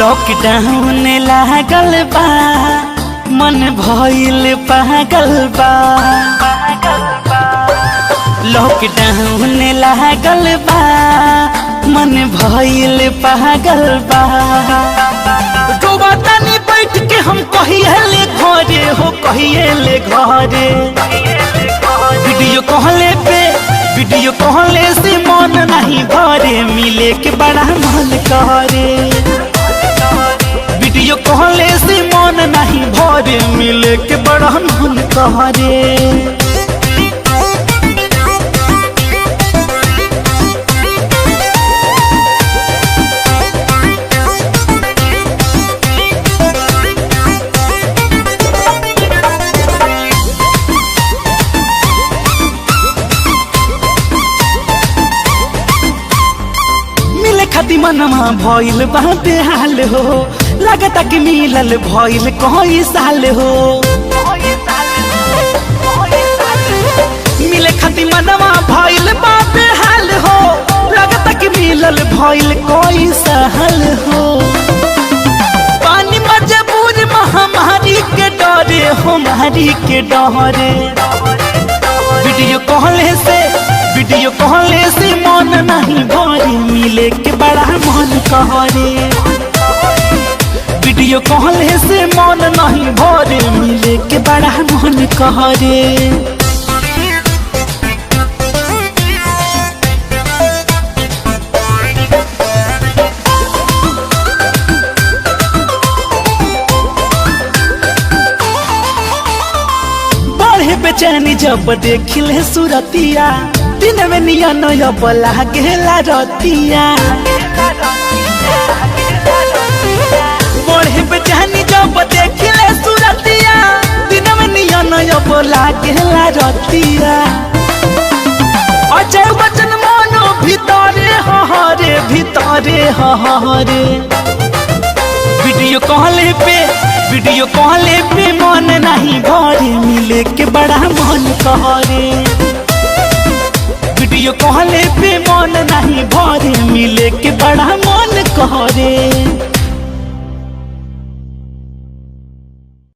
Lockdown लागल बा, मन भइल पागल बा। लॉकडाउन लागल बा, मन भइल पागल बा। तनी बैठ के हम कहिए घरे हो, कहिए घरे। वीडियो कहले से मन नहीं भरे, मिले के बड़ा मन करे। वीडियो कहले से मन नहीं भरे, मिले के बड़ा मन करे। खाती मनमा भइल बाटे हाल हो, लगता कि मिलल भइल कई साल हो। मिले खाती मनमा भइल बाटे हाल हो, लगता कि मिलल भइल कई साल हो। पानी मजबूर महामारी के डरे हो, मारी के डरे। वीडियो कहले से मन नहीं भरे, मिले के बड़ा मन करे। वीडियो कहले से मन नहीं भरे, मिले के बड़ा मन करे। बढ़े बेचैनी जब देखिले सूरतिया, दिन में निया नया बला गेला रतिया। बढ़े बेचैनी जब देखिले सूरतिया, दिन में निया नया बला गेला रतिया। अजय वचन मनो भीतरे हरे, भीतरे हरे। वीडियो कहले पे मन नहीं भरे, मिले के बड़ा मन करे। वीडियो कहले पे मन नहीं भरे, मिले के बड़ा मन करे।